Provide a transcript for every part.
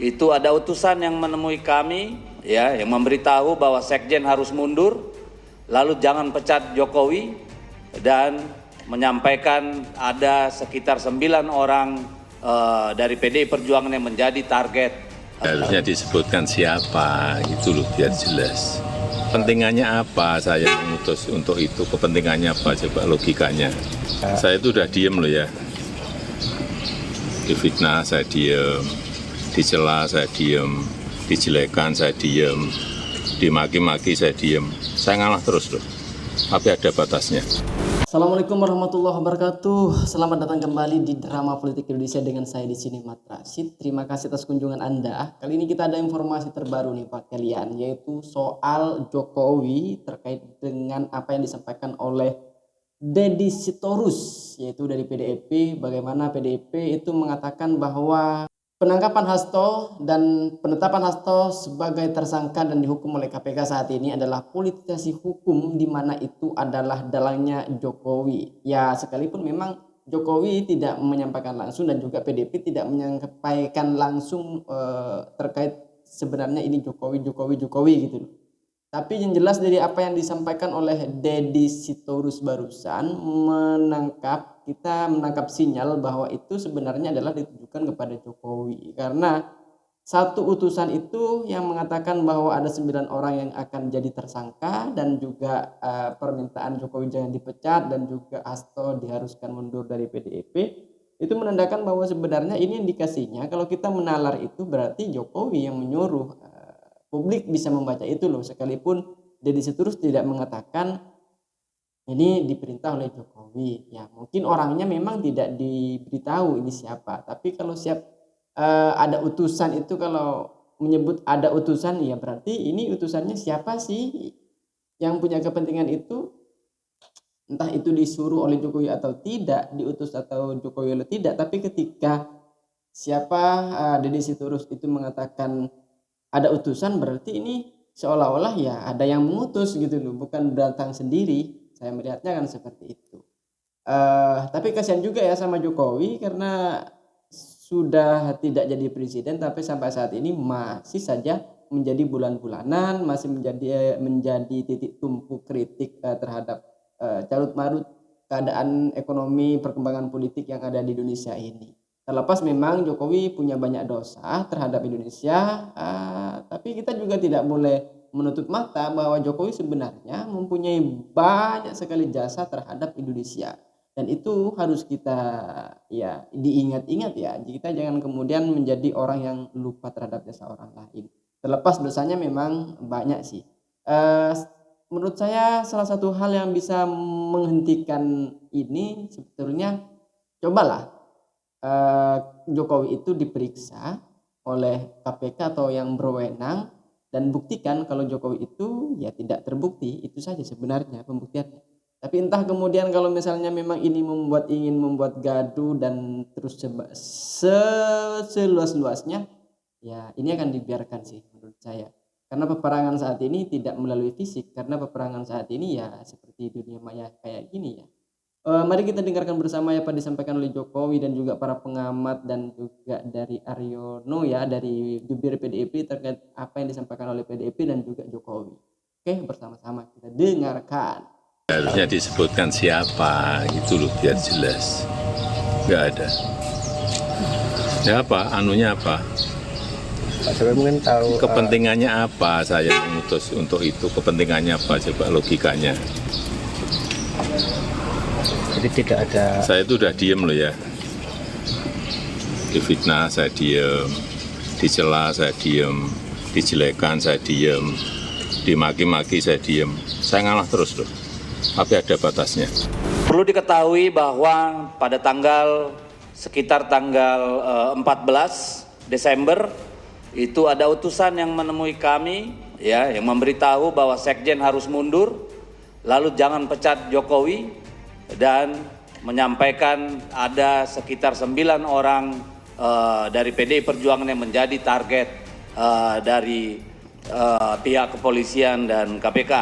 itu ada utusan yang menemui kami, ya, yang memberitahu bahwa Sekjen harus mundur, lalu jangan pecat Jokowi, dan menyampaikan ada sekitar 9 orang dari PDI Perjuangan yang menjadi target. Harusnya disebutkan siapa, itu loh biar jelas. Kepentingannya apa saya mengutus untuk itu, kepentingannya apa, coba logikanya. Saya itu udah diem loh ya. Difitnah saya diem, dicela saya diem, dijelekan saya diem, dimaki-maki saya diem. Saya ngalah terus loh, tapi ada batasnya. Assalamualaikum warahmatullahi wabarakatuh. Selamat datang kembali di Drama Politik Indonesia dengan saya di sini Mat Rashid. Terima kasih atas kunjungan Anda. Kali ini kita ada informasi terbaru nih Pak kalian, yaitu soal Jokowi terkait dengan apa yang disampaikan oleh Deddy Sitorus, yaitu dari PDIP. Bagaimana PDIP itu mengatakan bahwa penangkapan Hasto dan penetapan Hasto sebagai tersangka dan dihukum oleh KPK saat ini adalah politisasi hukum, di mana itu adalah dalangnya Jokowi. Ya, sekalipun memang Jokowi tidak menyampaikan langsung dan juga PDIP tidak menyampaikan langsung terkait sebenarnya ini Jokowi gitu loh. Tapi yang jelas dari apa yang disampaikan oleh Deddy Sitorus barusan kita menangkap sinyal bahwa itu sebenarnya adalah ditujukan kepada Jokowi, karena satu utusan itu yang mengatakan bahwa ada 9 orang yang akan jadi tersangka dan juga permintaan Jokowi jangan dipecat dan juga Hasto diharuskan mundur dari PDIP, itu menandakan bahwa sebenarnya ini indikasinya kalau kita menalar itu berarti Jokowi yang menyuruh. Publik bisa membaca itu loh, sekalipun Deddy Sitorus tidak mengatakan ini diperintah oleh Jokowi. Ya, mungkin orangnya memang tidak diberitahu ini siapa. Tapi kalau ada utusan itu, kalau menyebut ada utusan, ya berarti ini utusannya siapa sih yang punya kepentingan itu. Entah itu disuruh oleh Jokowi atau tidak, diutus atau Jokowi atau tidak. Tapi ketika Deddy Sitorus itu mengatakan ada utusan, berarti ini seolah-olah ya ada yang mengutus gitu loh, bukan datang sendiri. Saya melihatnya kan seperti itu. Tapi kasihan juga ya sama Jokowi, karena sudah tidak jadi presiden tapi sampai saat ini masih saja menjadi bulan-bulanan, masih menjadi titik tumpu kritik terhadap carut marut keadaan ekonomi, perkembangan politik yang ada di Indonesia ini. Terlepas memang Jokowi punya banyak dosa terhadap Indonesia, tapi kita juga tidak boleh menutup mata bahwa Jokowi sebenarnya mempunyai banyak sekali jasa terhadap Indonesia. Dan itu harus kita ya diingat-ingat ya. Kita jangan kemudian menjadi orang yang lupa terhadap jasa orang lain. Terlepas dosanya memang banyak sih. Menurut saya salah satu hal yang bisa menghentikan ini sebetulnya, cobalah Jokowi itu diperiksa oleh KPK atau yang berwenang dan buktikan kalau Jokowi itu ya tidak terbukti. Itu saja sebenarnya pembuktiannya. Tapi entah kemudian kalau misalnya memang ini ingin membuat gaduh dan terus seluas-luasnya, ya ini akan dibiarkan sih menurut saya. Karena peperangan saat ini tidak melalui fisik, karena peperangan saat ini ya seperti dunia maya kayak gini ya. Mari kita dengarkan bersama apa disampaikan oleh Jokowi dan juga para pengamat dan juga dari Aryono ya, dari jubir PDIP terkait apa yang disampaikan oleh PDIP dan juga Jokowi. Oke, bersama-sama kita dengarkan. Harusnya disebutkan siapa, itu loh biar jelas. Nggak ada. Ya apa, anunya apa? Pak Jokowi mungkin tahu kepentingannya apa saya mengutus untuk itu, kepentingannya apa, coba logikanya. jadi tidak ada. Saya itu udah diem loh ya. Difitnah saya diem, dicela saya diem, dijelekan saya diem, dimaki-maki saya diem. Saya ngalah terus loh, tapi ada batasnya. Perlu diketahui bahwa pada sekitar tanggal 14 Desember itu ada utusan yang menemui kami, ya, yang memberitahu bahwa Sekjen harus mundur, lalu jangan pecat Jokowi, dan menyampaikan ada sekitar 9 orang dari PDI Perjuangan yang menjadi target dari pihak kepolisian dan KPK.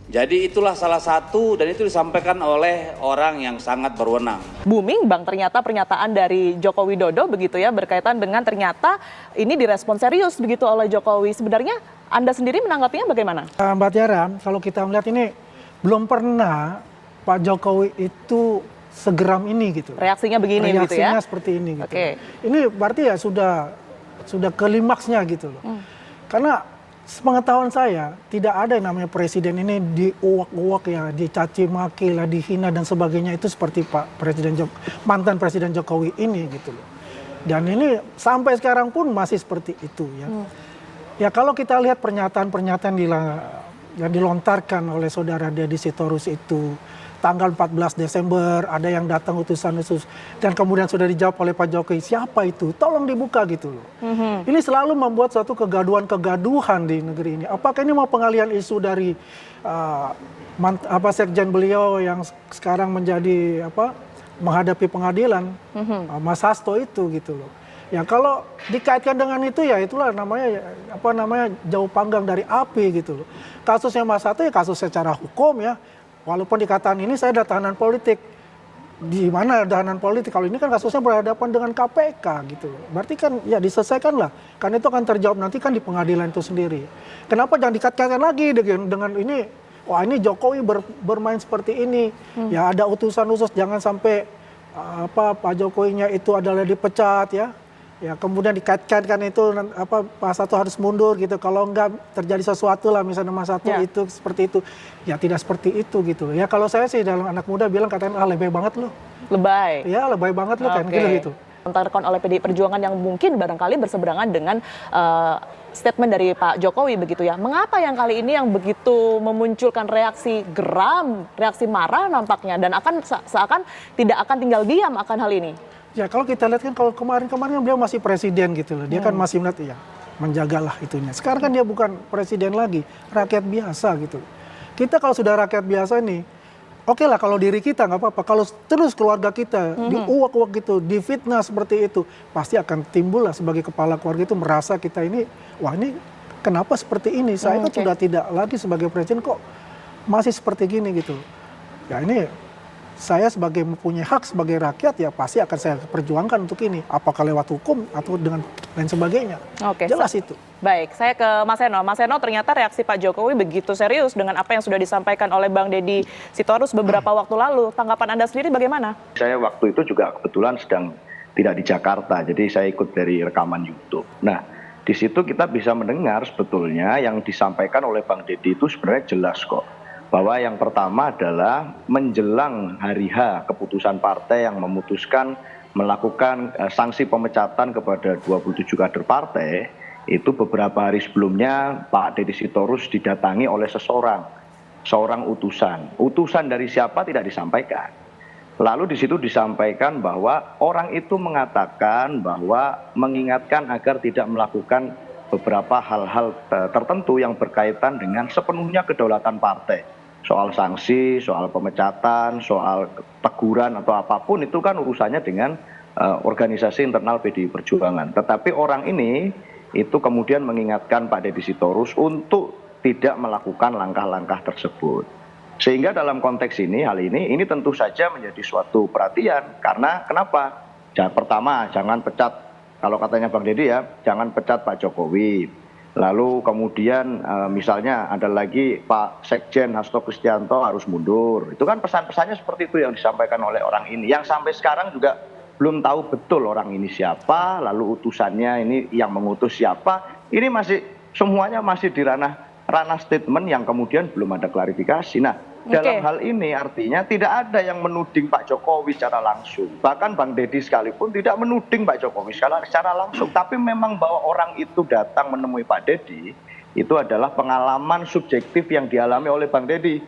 Jadi itulah salah satu dan itu disampaikan oleh orang yang sangat berwenang. Booming Bang ternyata pernyataan dari Joko Widodo begitu ya, berkaitan dengan ternyata ini direspon serius begitu oleh Jokowi. Sebenarnya Anda sendiri menanggapinya bagaimana? Mbak Tiara, kalau kita melihat ini belum pernah Pak Jokowi itu segeram ini gitu. Reaksinya begini gitu ya? Reaksinya seperti ini gitu. Oke. Ini berarti ya sudah klimaksnya gitu loh. Karena sepengetahuan saya tidak ada yang namanya presiden ini diuak-uak ya, dicaci maki lah, dihina dan sebagainya itu seperti mantan Presiden Jokowi ini gitu loh. Dan ini sampai sekarang pun masih seperti itu ya. Ya kalau kita lihat pernyataan-pernyataan yang dilontarkan oleh saudara Deddy Sitorus itu tanggal 14 Desember ada yang datang utusan khusus dan kemudian sudah dijawab oleh Pak Jokowi, siapa itu? Tolong dibuka gitu loh. Ini selalu membuat suatu kegaduhan di negeri ini. Apakah ini mau pengalihan isu dari sekjen beliau yang sekarang menjadi menghadapi pengadilan, Mas Hasto itu gitu loh. Ya kalau dikaitkan dengan itu ya itulah namanya jauh panggang dari api gitu loh. Kasusnya Mas Hasto ya kasus secara hukum ya. Walaupun dikatakan ini saya ada tahanan politik. Di mana tahanan politik? Kalau ini kan kasusnya berhadapan dengan KPK gitu loh. Berarti kan ya diselesaikan lah. Karena itu akan terjawab nanti kan di pengadilan itu sendiri. Kenapa jangan dikaitkan lagi dengan ini? Wah ini Jokowi bermain seperti ini. Ya ada utusan khusus jangan sampai Pak Jokowinya itu adalah dipecat ya. Ya kemudian dikaitkan itu Pak Hasto harus mundur gitu. Kalau enggak terjadi sesuatu lah misalnya Mas Hasto itu seperti itu. Ya tidak seperti itu gitu. Ya kalau saya sih dalam anak muda bilang katanya lebay banget loh. Lebay? Ya lebay banget loh kan gitu. Lontarkan oleh PDI Perjuangan yang mungkin barangkali berseberangan dengan statement dari Pak Jokowi begitu ya. Mengapa yang kali ini yang begitu memunculkan reaksi geram, reaksi marah nampaknya dan seakan tidak akan tinggal diam akan hal ini? Ya kalau kita lihat kan kalau kemarin beliau masih presiden gitu loh. Dia kan masih melihat ya menjagalah itunya. Sekarang kan dia bukan presiden lagi, rakyat biasa gitu. Kita kalau sudah rakyat biasa nih, oke lah kalau diri kita nggak apa-apa. Kalau terus keluarga kita diuak-uak gitu, difitnah seperti itu, pasti akan timbul lah sebagai kepala keluarga itu merasa kita ini, wah ini kenapa seperti ini? Saya kan sudah tidak lagi sebagai presiden kok masih seperti gini gitu. Ya ini saya sebagai mempunyai hak sebagai rakyat ya pasti akan saya perjuangkan untuk ini. Apakah lewat hukum atau dengan lain sebagainya. Jelas itu. Baik, saya ke Mas Eno. Mas Eno, ternyata reaksi Pak Jokowi begitu serius dengan apa yang sudah disampaikan oleh Bang Deddy Sitorus beberapa waktu lalu. Tanggapan Anda sendiri bagaimana? Saya waktu itu juga kebetulan sedang tidak di Jakarta, jadi saya ikut dari rekaman YouTube. Nah, di situ kita bisa mendengar sebetulnya yang disampaikan oleh Bang Deddy itu sebenarnya jelas kok. Bahwa yang pertama adalah menjelang hari H keputusan partai yang memutuskan melakukan sanksi pemecatan kepada 27 kader partai, itu beberapa hari sebelumnya Pak Deddy Sitorus didatangi oleh seorang utusan. Utusan dari siapa tidak disampaikan. Lalu di situ disampaikan bahwa orang itu mengatakan bahwa mengingatkan agar tidak melakukan beberapa hal-hal tertentu yang berkaitan dengan sepenuhnya kedaulatan partai. Soal sanksi, soal pemecatan, soal teguran atau apapun itu kan urusannya dengan organisasi internal PDI Perjuangan. Tetapi orang ini itu kemudian mengingatkan Pak Deddy Sitorus untuk tidak melakukan langkah-langkah tersebut. Sehingga dalam konteks ini, hal ini tentu saja menjadi suatu perhatian. Karena kenapa? Pertama, jangan pecat, kalau katanya Bang Deddy ya, jangan pecat Pak Jokowi. Lalu kemudian misalnya ada lagi Pak Sekjen Hasto Kristianto harus mundur. Itu kan pesan-pesannya seperti itu yang disampaikan oleh orang ini. Yang sampai sekarang juga belum tahu betul orang ini siapa, lalu utusannya ini yang mengutus siapa. Ini semuanya masih di ranah statement yang kemudian belum ada klarifikasi. Nah, dalam hal ini artinya tidak ada yang menuding Pak Jokowi secara langsung. Bahkan Bang Deddy sekalipun tidak menuding Pak Jokowi secara langsung. Tapi memang bahwa orang itu datang menemui Pak Deddy, itu adalah pengalaman subjektif yang dialami oleh Bang Deddy.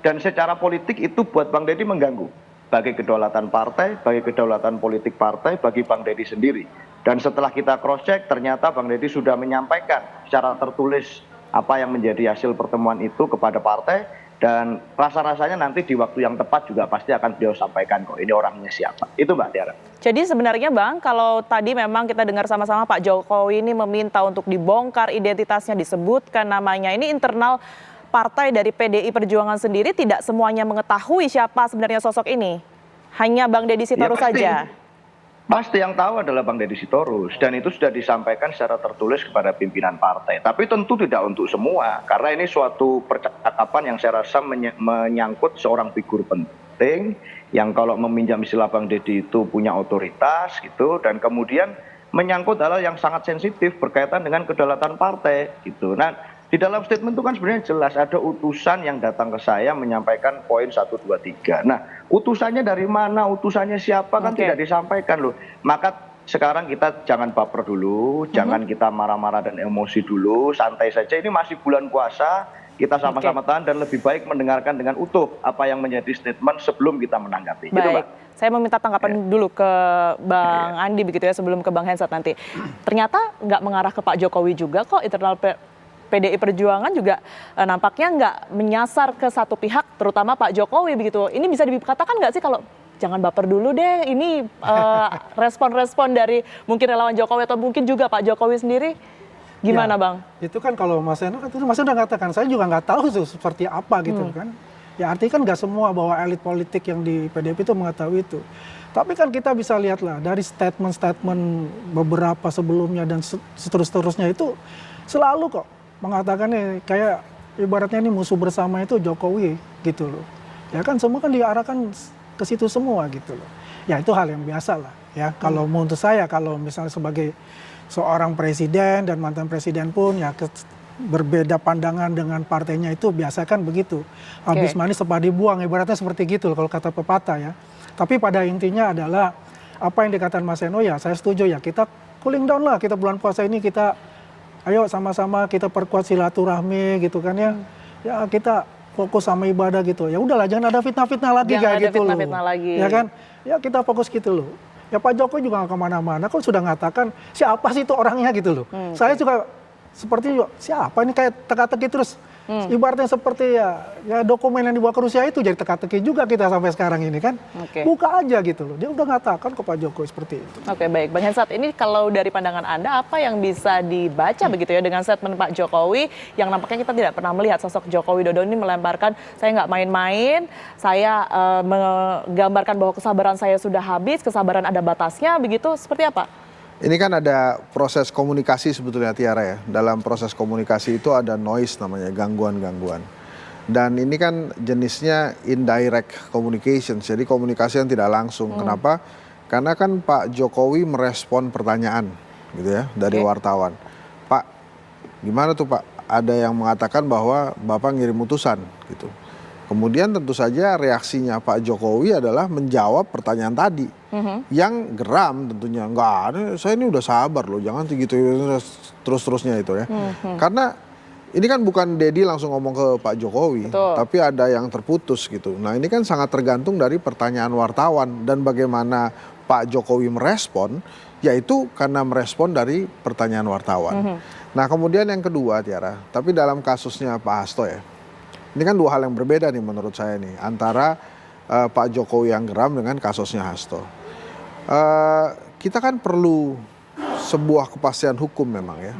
Dan secara politik itu buat Bang Deddy mengganggu. Bagi kedaulatan partai, bagi kedaulatan politik partai, bagi Bang Deddy sendiri. Dan setelah kita cross-check, ternyata Bang Deddy sudah menyampaikan secara tertulis apa yang menjadi hasil pertemuan itu kepada partai. Dan rasa-rasanya nanti di waktu yang tepat juga pasti akan beliau sampaikan kok ini orangnya siapa. Itu Mbak Tiara. Jadi sebenarnya Bang, kalau tadi memang kita dengar sama-sama Pak Jokowi ini meminta untuk dibongkar identitasnya, disebutkan namanya. Ini internal partai dari PDI Perjuangan sendiri tidak semuanya mengetahui siapa sebenarnya sosok ini? Hanya Bang Deddy Sitorus pasti. saja? Pasti yang tahu adalah Bang Deddy Sitorus, dan itu sudah disampaikan secara tertulis kepada pimpinan partai. Tapi tentu tidak untuk semua, karena ini suatu percakapan yang saya rasa menyangkut seorang figur penting yang kalau meminjam istilah Bang Deddy itu punya otoritas gitu, dan kemudian menyangkut hal yang sangat sensitif berkaitan dengan kedaulatan partai gitu. Nah, di dalam statement itu kan sebenarnya jelas ada utusan yang datang ke saya menyampaikan poin 1, 2, 3. Nah, utusannya dari mana, utusannya siapa kan tidak disampaikan loh. Maka sekarang kita jangan baper dulu, jangan kita marah-marah dan emosi dulu, santai saja. Ini masih bulan puasa, kita sama-sama tahan dan lebih baik mendengarkan dengan utuh apa yang menjadi statement sebelum kita menanggapi. Baik, gitu, Mbak. saya meminta tanggapan dulu ke Bang Andi begitu ya sebelum ke Bang Hensat nanti. Ternyata nggak mengarah ke Pak Jokowi juga kok, internal PDI Perjuangan juga nampaknya nggak menyasar ke satu pihak, terutama Pak Jokowi begitu. Ini bisa dikatakan nggak sih kalau jangan baper dulu deh, ini respon-respon dari mungkin relawan Jokowi atau mungkin juga Pak Jokowi sendiri? Gimana Ya, Bang? Itu kan kalau Mas Eno kan itu Mas udah katakan, saya juga nggak tahu tuh seperti apa gitu kan. Ya artinya kan nggak semua bahwa elit politik yang di PDIP itu mengetahui itu. Tapi kan kita bisa lihatlah dari statement-statement beberapa sebelumnya dan seterusnya itu selalu kok mengatakannya kayak ibaratnya ini musuh bersama itu Jokowi gitu loh. Ya kan semua kan diarahkan ke situ semua gitu loh. Ya itu hal yang biasa lah ya. Kalau menurut saya kalau misalnya sebagai seorang presiden dan mantan presiden pun ya berbeda pandangan dengan partainya itu biasa kan begitu. Habis manis sepadi buang ibaratnya seperti gitu kalau kata pepatah ya. Tapi pada intinya adalah apa yang dikatakan Mas Eno ya saya setuju ya, kita cooling down lah, kita bulan puasa ini kita ayo sama-sama kita perkuat silaturahmi gitu kan ya. Ya kita fokus sama ibadah gitu. Ya udahlah jangan ada fitnah-fitnah lagi kayak gitu loh. Ya kan? Ya kita fokus gitu loh. Ya Pak Jokowi juga nggak kemana-mana, kok sudah mengatakan siapa sih itu orangnya gitu loh. Saya juga seperti siapa ini kayak teka-teki terus. Ibaratnya seperti ya dokumen yang dibawa ke Rusia itu jadi teka-teki juga kita sampai sekarang ini kan. Buka aja gitu loh. Dia udah mengatakan ke Pak Jokowi seperti itu. Oke, baik. Bang Hensat, ini kalau dari pandangan Anda apa yang bisa dibaca begitu ya dengan statement Pak Jokowi yang nampaknya kita tidak pernah melihat sosok Jokowi Dodo ini melemparkan saya nggak main-main, saya menggambarkan bahwa kesabaran saya sudah habis, kesabaran ada batasnya begitu, seperti apa? Ini kan ada proses komunikasi sebetulnya Tiara ya. Dalam proses komunikasi itu ada noise namanya, gangguan-gangguan. Dan ini kan jenisnya indirect communication, jadi komunikasi yang tidak langsung. Kenapa? Karena kan Pak Jokowi merespon pertanyaan gitu ya dari wartawan. Pak, gimana tuh Pak? Ada yang mengatakan bahwa Bapak ngirim utusan gitu. Kemudian tentu saja reaksinya Pak Jokowi adalah menjawab pertanyaan tadi. Yang geram tentunya, enggak, saya ini udah sabar loh, jangan gitu terus-terusnya itu ya. Karena ini kan bukan Deddy langsung ngomong ke Pak Jokowi, tapi ada yang terputus gitu. Nah ini kan sangat tergantung dari pertanyaan wartawan dan bagaimana Pak Jokowi merespon, yaitu karena merespon dari pertanyaan wartawan. Nah kemudian yang kedua Tiara, tapi dalam kasusnya Pak Hasto ya, ini kan dua hal yang berbeda nih menurut saya nih, antara Pak Jokowi yang geram dengan kasusnya Hasto. Kita kan perlu sebuah kepastian hukum memang ya.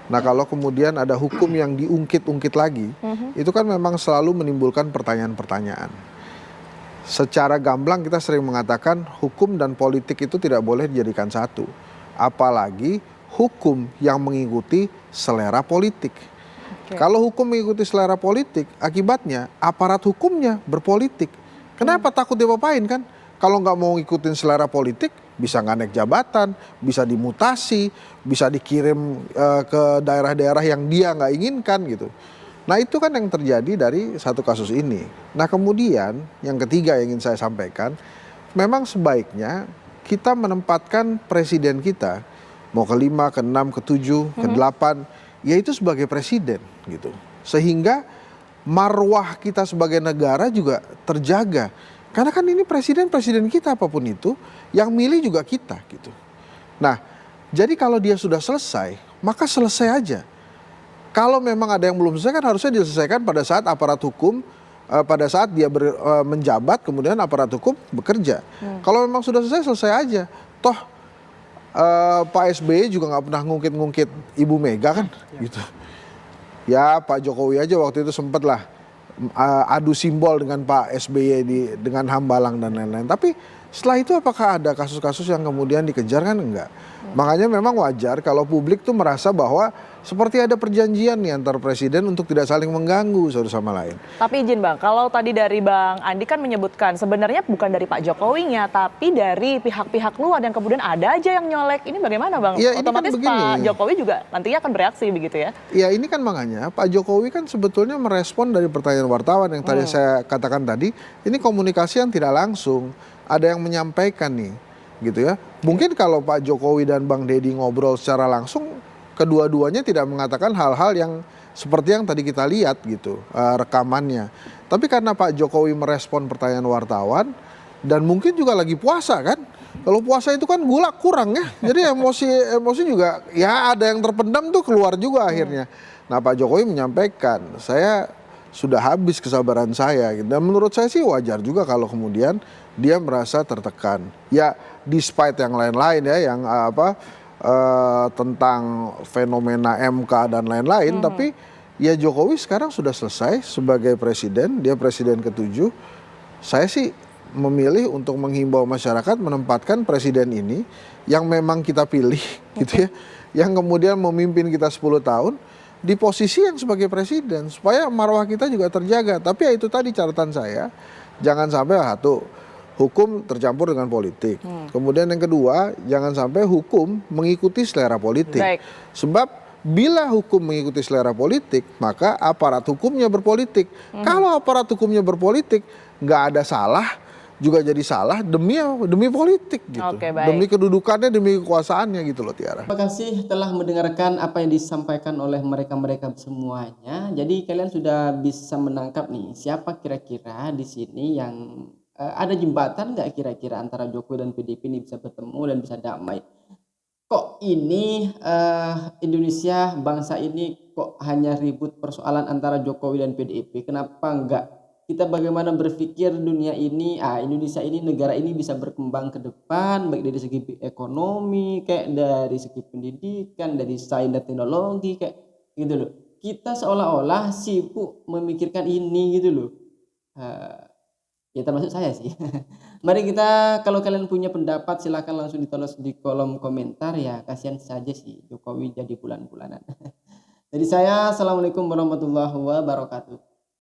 Nah kalau kemudian ada hukum yang diungkit-ungkit lagi, itu kan memang selalu menimbulkan pertanyaan-pertanyaan. Secara gamblang kita sering mengatakan hukum dan politik itu tidak boleh dijadikan satu. Apalagi hukum yang mengikuti selera politik. Kalau hukum mengikuti selera politik, akibatnya aparat hukumnya berpolitik. Kenapa takut diapa-apain kan? Kalau nggak mau ngikutin selera politik, bisa nggak naik jabatan, bisa dimutasi, bisa dikirim ke daerah-daerah yang dia nggak inginkan gitu. Nah itu kan yang terjadi dari satu kasus ini. Nah kemudian yang ketiga yang ingin saya sampaikan, memang sebaiknya kita menempatkan presiden kita, mau ke-5, ke-6, ke-7, ke-8, yaitu sebagai presiden gitu. Sehingga marwah kita sebagai negara juga terjaga. Karena kan ini presiden kita apapun itu, yang milih juga kita gitu. Nah, jadi kalau dia sudah selesai, maka selesai aja. Kalau memang ada yang belum selesai kan harusnya diselesaikan pada saat aparat hukum, pada saat dia menjabat, kemudian aparat hukum bekerja. Kalau memang sudah selesai, selesai aja. Toh Pak SBY juga nggak pernah ngungkit-ngungkit Ibu Mega kan, gitu. Ya Pak Jokowi aja waktu itu sempet lah adu simbol dengan Pak SBY dengan Hambalang dan lain-lain. Tapi setelah itu apakah ada kasus-kasus yang kemudian dikejar? Kan enggak. Makanya memang wajar kalau publik tuh merasa bahwa seperti ada perjanjian nih antar presiden untuk tidak saling mengganggu satu sama lain. Tapi izin Bang, kalau tadi dari Bang Andi kan menyebutkan sebenarnya bukan dari Pak Jokowinya, tapi dari pihak-pihak luar yang kemudian ada aja yang nyolek. Ini bagaimana Bang? Ya, ini kan Otomatis begini. Pak Jokowi juga nantinya akan bereaksi begitu ya? Ya ini kan makanya Pak Jokowi kan sebetulnya merespon dari pertanyaan wartawan yang tadi saya katakan tadi. Ini komunikasi yang tidak langsung. Ada yang menyampaikan nih gitu ya. Mungkin kalau Pak Jokowi dan Bang Deddy ngobrol secara langsung, kedua-duanya tidak mengatakan hal-hal yang seperti yang tadi kita lihat gitu rekamannya. Tapi karena Pak Jokowi merespon pertanyaan wartawan dan mungkin juga lagi puasa kan. Kalau puasa itu kan gula kurang ya. Jadi emosi juga ya ada yang terpendam tuh keluar juga akhirnya. Nah Pak Jokowi menyampaikan, saya sudah habis kesabaran saya. Dan menurut saya sih wajar juga kalau kemudian dia merasa tertekan. Ya despite yang lain-lain ya yang tentang fenomena MK dan lain-lain, tapi ya Jokowi sekarang sudah selesai sebagai presiden, dia presiden ke-7. Saya sih memilih untuk menghimbau masyarakat menempatkan presiden ini yang memang kita pilih gitu ya, yang kemudian memimpin kita 10 tahun di posisi yang sebagai presiden supaya marwah kita juga terjaga. Tapi ya itu tadi catatan saya, jangan sampai hukum tercampur dengan politik. Kemudian yang kedua, jangan sampai hukum mengikuti selera politik. Baik. Sebab bila hukum mengikuti selera politik, maka aparat hukumnya berpolitik. Kalau aparat hukumnya berpolitik, nggak ada salah, juga jadi salah demi politik gitu. Oke, baik. Demi kedudukannya, demi kekuasaannya gitu loh Tiara. Terima kasih telah mendengarkan apa yang disampaikan oleh mereka-mereka semuanya. Jadi kalian sudah bisa menangkap nih siapa kira-kira di sini yang ada jembatan nggak kira-kira antara Jokowi dan PDIP ini bisa bertemu dan bisa damai. Kok ini Indonesia bangsa ini kok hanya ribut persoalan antara Jokowi dan PDIP? Kenapa nggak kita bagaimana berpikir dunia ini, Indonesia ini, negara ini bisa berkembang ke depan, baik dari segi ekonomi, kayak dari segi pendidikan, dari sains dan teknologi, kayak gitu loh. Kita seolah-olah sibuk memikirkan ini gitu loh. Ya termasuk saya sih. Mari kita, kalau kalian punya pendapat silahkan langsung ditulis di kolom komentar ya. Kasihan saja sih Jokowi jadi bulan-bulanan. Jadi saya, assalamualaikum warahmatullahi wabarakatuh.